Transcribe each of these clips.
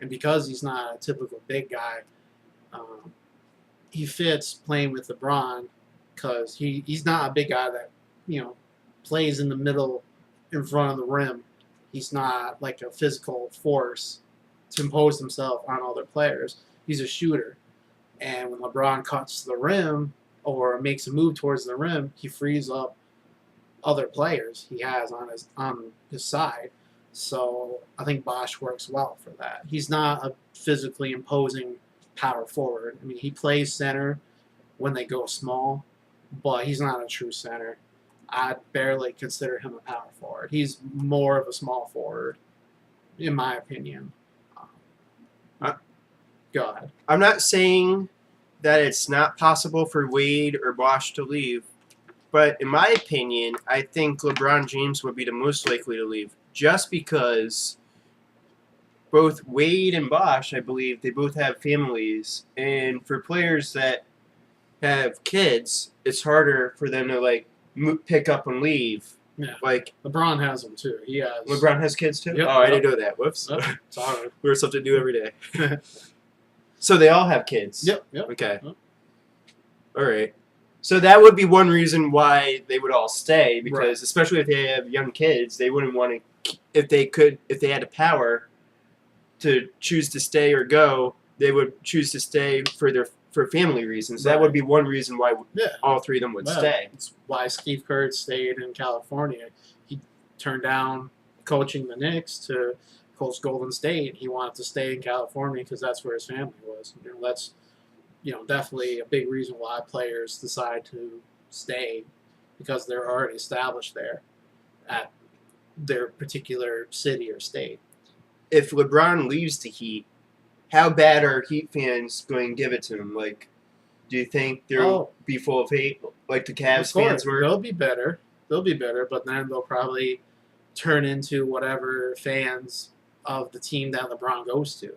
And because he's not a typical big guy, he fits playing with LeBron because he's not a big guy that, plays in the middle in front of the rim. He's not like a physical force to impose himself on other players. He's a shooter. And when LeBron cuts the rim or makes a move towards the rim, he frees up other players he has on his side. So I think Bosch works well for that. He's not a physically imposing power forward. I mean, he plays center when they go small, but he's not a true center. I'd barely consider him a power forward. He's more of a small forward, in my opinion. Go ahead. I'm not saying that it's not possible for Wade or Bosch to leave, but in my opinion, I think LeBron James would be the most likely to leave, just because both Wade and Bosch, I believe, they both have families, and for players that have kids, it's harder for them to pick up and leave. Yeah. Like LeBron has them too. He has. LeBron has kids too? Yep, I didn't know that. Whoops. Yep. Sorry. Learn something new every day. So they all have kids. Yep. Okay. Yep. All right. So that would be one reason why they would all stay, because especially if they have young kids, they wouldn't want to. If they had the power to choose to stay or go, they would choose to stay for family reasons. That would be one reason why all three of them would stay. That's why Steve Kerr stayed in California. He turned down coaching the Knicks to coach Golden State. He wanted to stay in California because that's where his family was. That's definitely a big reason why players decide to stay, because they're already established there at their particular city or state. If LeBron leaves the Heat, how bad are Heat fans going to give it to him? Like, do you think they'll be full of hate like the Cavs fans were? They'll be better. But then they'll probably turn into whatever fans of the team that LeBron goes to,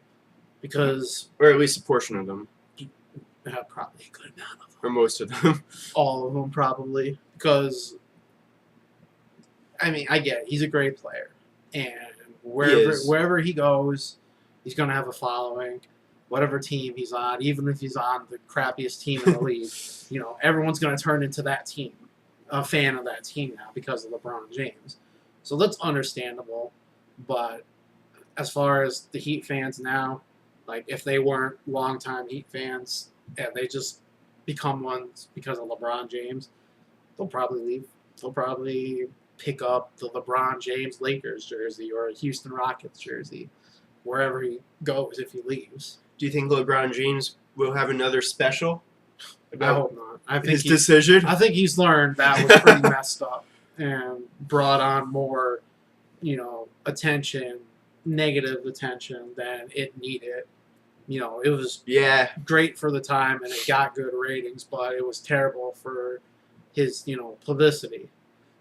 because or at least a portion of them. Probably a good amount of them. Or most of them. All of them, probably. Because, I mean, I get it. He's a great player. And wherever he goes, he's going to have a following. Whatever team he's on, even if he's on the crappiest team in the league, everyone's going to turn into that team, a fan of that team now because of LeBron James. So that's understandable. But as far as the Heat fans now, if they weren't longtime Heat fans and they just become ones because of LeBron James, they'll probably leave. They'll probably pick up the LeBron James Lakers jersey or a Houston Rockets jersey wherever he goes if he leaves. Do you think LeBron James will have another special I hope not. I think his decision? I think he's learned that was pretty messed up and brought on more, attention, negative attention than it needed. It was great for the time and it got good ratings, but it was terrible for his, publicity.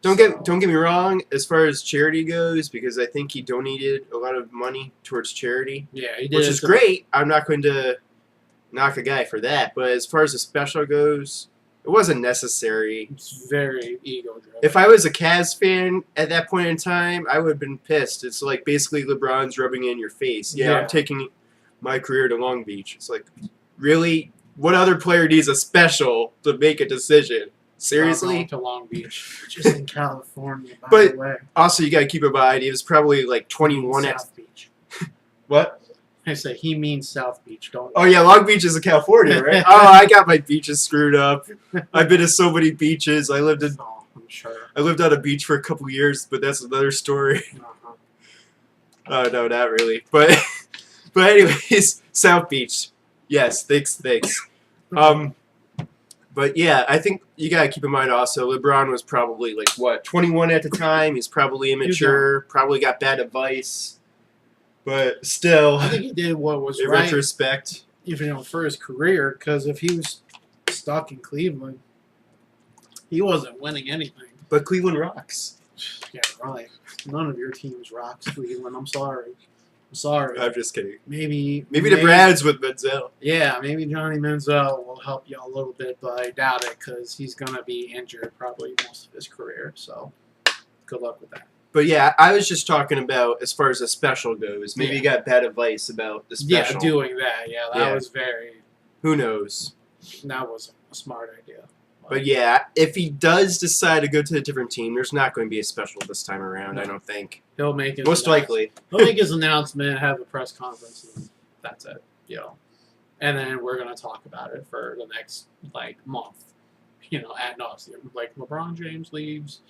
Don't get me wrong, as far as charity goes, because I think he donated a lot of money towards charity. Yeah, he did. Which is great. I'm not going to knock a guy for that. But as far as the special goes, it wasn't necessary. It's very ego-driven. If I was a Cavs fan at that point in time, I would have been pissed. It's like basically LeBron's rubbing it in your face. Yeah, I'm taking my career to Long Beach. It's like, really? What other player needs a special to make a decision? Seriously? To Long Beach, which is in California, by the way. Also, you got to keep in mind, he was probably 21 at South Beach. What? I say he means South Beach, don't you? Oh, yeah, Long Beach is in California, right? Oh, I got my beaches screwed up. I've been to so many beaches. I lived on a beach for a couple years, but that's another story. Oh, no, not really. But anyways, South Beach. Yes, thanks. But yeah, I think you gotta keep in mind also, LeBron was probably 21 at the time. He's probably immature, probably got bad advice, but still, I think he did what was in right. retrospect, for his career, because if he was stuck in Cleveland, he wasn't winning anything. But Cleveland rocks. Yeah, right. None of your teams rocks, Cleveland. I'm sorry. I'm just kidding. Maybe the Brads with Menzel. Yeah, maybe Johnny Manziel will help you a little bit, but I doubt it because he's going to be injured probably most of his career. So, good luck with that. But yeah, I was just talking about as far as the special goes. Maybe Yeah. you got bad advice about the Yeah, special. doing that. Yeah, that Yeah. was very. Who knows? That was a smart idea. But yeah, if he does decide to go to a different team, there's not going to be a special this time around. I don't think. He'll make his Most likely. He'll make his announcement, have a press conference, and that's it. And then we're gonna talk about it for the next month. Ad nauseum. Like LeBron James leaves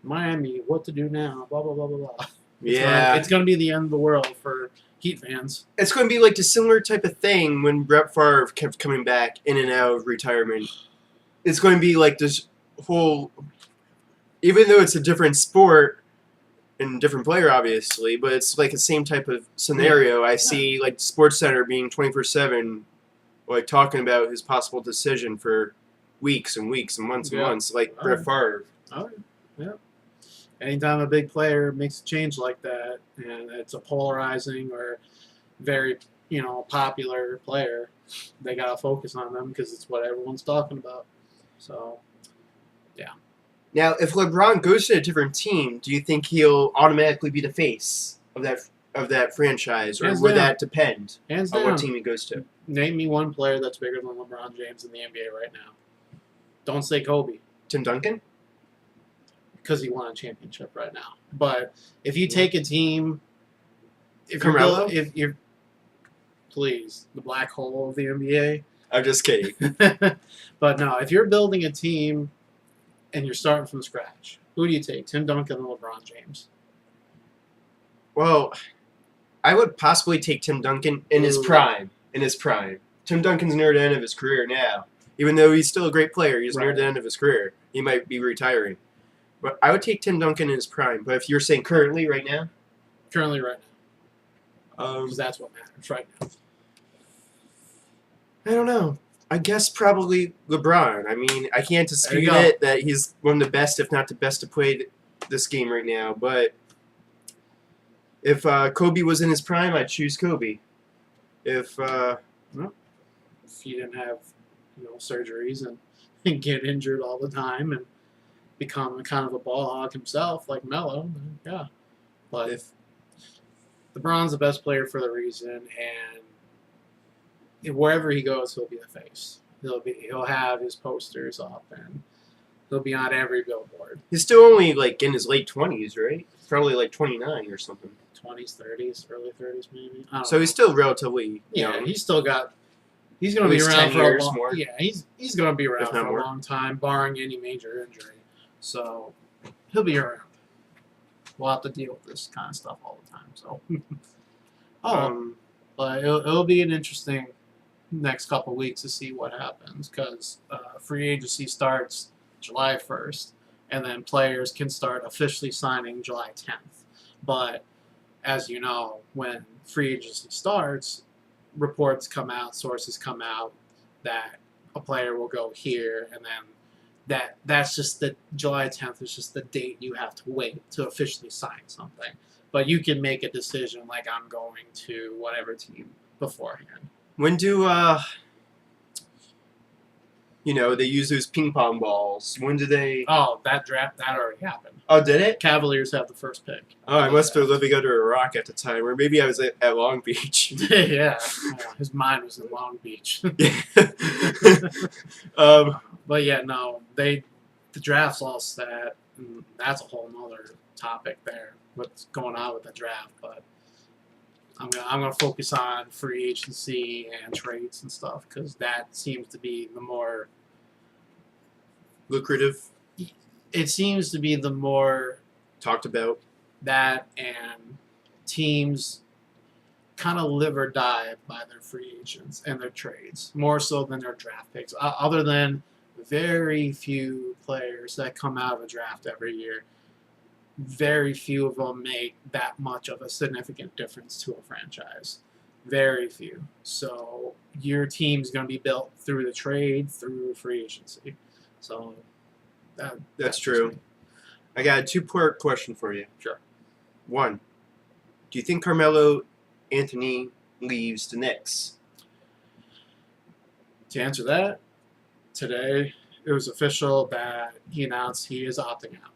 Miami, what to do now? Blah blah blah blah blah. It's gonna be the end of the world for Heat fans. It's going to be like the similar type of thing when Brett Favre kept coming back in and out of retirement. It's going to be like this whole, even though it's a different sport and different player, obviously, but it's like the same type of scenario. I see like SportsCenter being 24/7, like talking about his possible decision for weeks and weeks and months and months, like Brett Favre. Oh, yeah. Anytime a big player makes a change like that, and it's a polarizing or very, popular player, they gotta focus on them because it's what everyone's talking about. So, yeah. Now, if LeBron goes to a different team, do you think he'll automatically be the face of that franchise, or would that depend Hands on down. what team he goes to? Name me one player that's bigger than LeBron James in the NBA right now. Don't say Kobe. Tim Duncan? Because he won a championship right now. But if you take a team, Carmelo? if you're please, the black hole of the NBA. I'm just kidding. But no, if you're building a team and you're starting from scratch, who do you take? Tim Duncan or LeBron James? Well, I would possibly take Tim Duncan in his prime. Tim Duncan's near the end of his career now. Even though he's still a great player, he's near the end of his career. He might be retiring. But I would take Tim Duncan in his prime. But if you're saying currently, right now? Currently, right now. Because that's what matters right now. I don't know. I guess probably LeBron. I mean, I can't dispute it that he's one of the best, if not the best, to play this game right now. But if Kobe was in his prime, I'd choose Kobe. If he didn't have surgeries and get injured all the time and become kind of a ball hog himself like Melo, then yeah. But if LeBron's the best player for the reason, and wherever he goes, he'll be the face. He'll have his posters up, and he'll be on every billboard. He's still only in his late 20s, right? Probably 29 or something. 20s, 30s, early 30s maybe. So he's still relatively young. He's still got. He's going to be around for a long. More. Yeah, he's going to be around for a long time, barring any major injury. So he'll be around. We'll have to deal with this kind of stuff all the time. So, but it'll be an interesting next couple weeks to see what happens because free agency starts July 1st, and then players can start officially signing July 10th. But as you know, when free agency starts, reports come out, sources come out that a player will go here, and then that's just the July 10th is just the date you have to wait to officially sign something. But you can make a decision like I'm going to whatever team beforehand. When do they use those ping pong balls? When do they? Oh, that draft that already happened. Oh, did it? Cavaliers have the first pick. Oh, I must have been living under a rock at the time, or maybe I was at Long Beach. Yeah, his mind was in Long Beach. But yeah, no, the draft's all set. And that's a whole nother topic there. What's going on with the draft? But I'm gonna focus on free agency and trades and stuff because that seems to be the more lucrative. It seems to be the more talked about. That and teams kind of live or die by their free agents and their trades more so than their draft picks. Other than very few players that come out of a draft every year, very few of them make that much of a significant difference to a franchise. Very few. So your team's going to be built through the trade, through free agency. So that's true. I got a two-part question for you. Sure. One, do you think Carmelo Anthony leaves the Knicks? To answer that, today it was official that he announced he is opting out.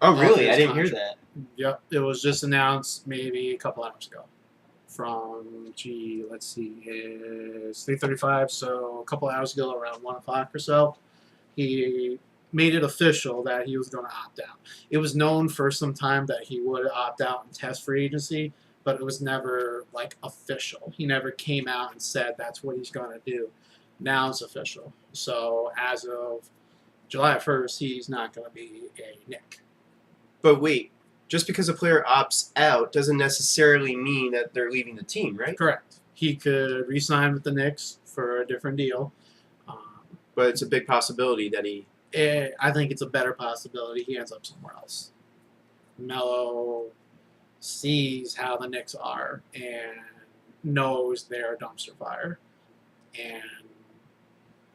Oh, of really? his I didn't hear contract. that. Yep, it was just announced maybe a couple hours ago. From let's see, it's 3:35, so a couple hours ago, around 1 o'clock or so, he made it official that he was going to opt out. It was known for some time that he would opt out and test free agency, but it was never like official. He never came out and said that's what he's going to do. Now it's official. So as of July 1st, he's not going to be a Knick. But wait, just because a player opts out doesn't necessarily mean that they're leaving the team, right? Correct. He could re-sign with the Knicks for a different deal. But it's a big possibility that he. I think it's a better possibility he ends up somewhere else. Melo sees how the Knicks are and knows they're a dumpster fire, and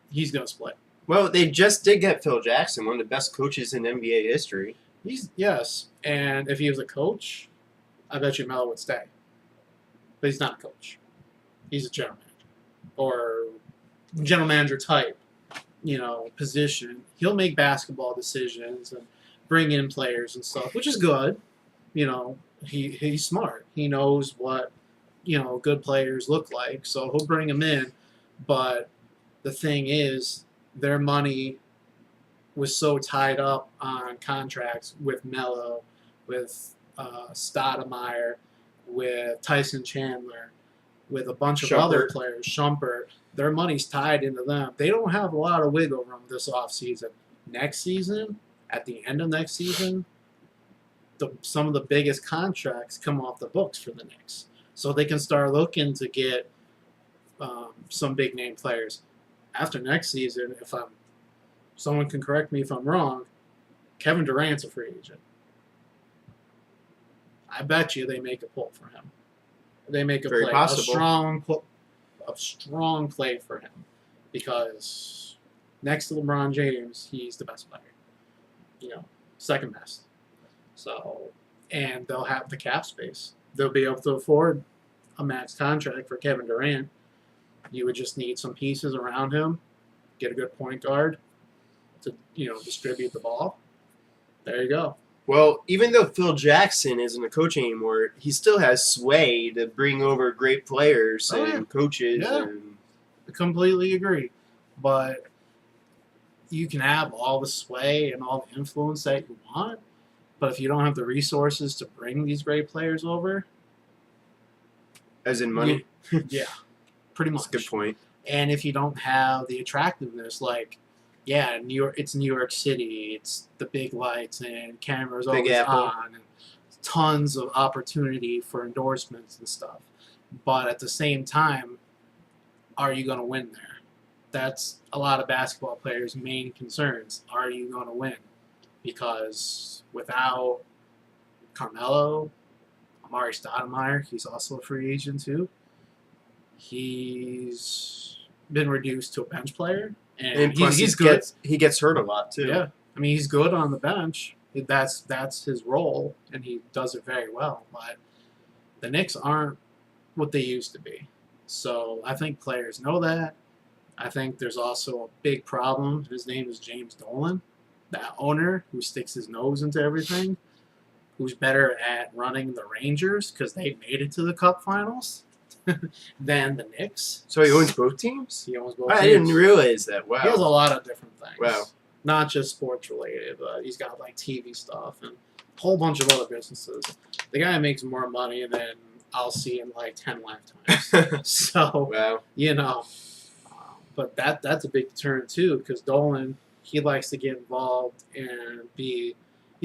he's going to split. Well, they just did get Phil Jackson, one of the best coaches in NBA history. Yes, and if he was a coach, I bet you Melo would stay. But he's not a coach. He's a general manager or general manager type, position. He'll make basketball decisions and bring in players and stuff, which is good. He's smart. He knows what good players look like, so he'll bring them in. But the thing is, their money was so tied up on contracts with Melo, with Stoudemire, with Tyson Chandler, with a bunch of other players, Shumpert. Their money's tied into them. They don't have a lot of wiggle room this offseason. Next season, at the end of next season, some of the biggest contracts come off the books for the Knicks. So they can start looking to get some big-name players. After next season, someone can correct me if I'm wrong, Kevin Durant's a free agent. I bet you they make a pull for him. They make a play, a strong play for him, because next to LeBron James, he's the best player. Second best. So, and they'll have the cap space. They'll be able to afford a max contract for Kevin Durant. You would just need some pieces around him, get a good point guard to distribute the ball. There you go. Well, even though Phil Jackson isn't a coach anymore, he still has sway to bring over great players and coaches. Yeah. I completely agree. But you can have all the sway and all the influence that you want, but if you don't have the resources to bring these great players over, as in money, yeah, pretty much. That's a good point. And if you don't have the attractiveness, New York, it's New York City, it's the big lights and cameras always on, and tons of opportunity for endorsements and stuff. But at the same time, are you going to win there? That's a lot of basketball players' main concerns. Are you going to win? Because without Carmelo, Amari Stoudemire, he's also a free agent too. He's been reduced to a bench player, and plus he's good. He gets hurt a lot too. Yeah, I mean he's good on the bench. That's his role, and he does it very well. But the Knicks aren't what they used to be. So I think players know that. I think there's also a big problem. His name is James Dolan, that owner who sticks his nose into everything, who's better at running the Rangers because they made it to the Cup Finals than the Knicks. So he owns both teams? He owns both teams. I didn't realize that. Wow. He has a lot of different things. Wow. Not just sports related, but he's got TV stuff and a whole bunch of other businesses. The guy makes more money than I'll see in 10 lifetimes. So, wow. But that's a big deterrent too, because Dolan, he likes to get involved and he's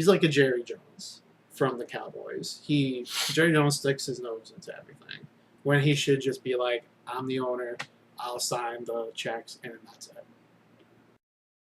like a Jerry Jones from the Cowboys. Jerry Jones sticks his nose into everything when he should just be like, I'm the owner, I'll sign the checks, and that's it.